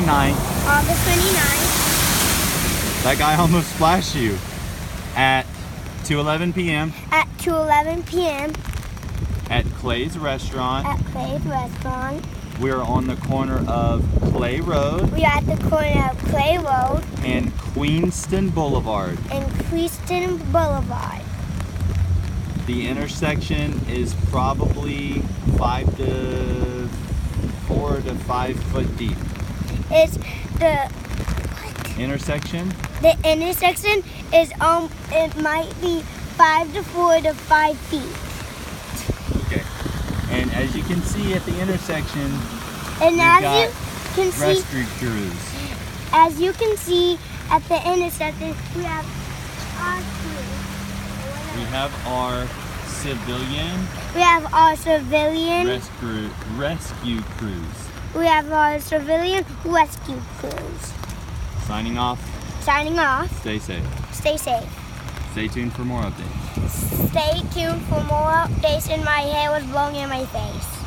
29th. August 29th. That guy almost splashed you. At 2:11 p.m. At 2:11 p.m. at Clay's Restaurant. At Clay's Restaurant. We are on the corner of Clay Road. We are at the corner of Clay Road and Queenston Boulevard. The intersection is probably 4 to 5 foot deep. It's the Intersection? The intersection is it might be 4 to 5 feet. Okay. And as you can see at the intersection, and as you can see at the intersection, we have our crew. We have our civilian. We have our civilian rescue crews. We have our civilian rescue crews. Signing off. Signing off. Stay safe. Stay safe. Stay tuned for more updates. Stay tuned for more updates, and my hair was blowing in my face.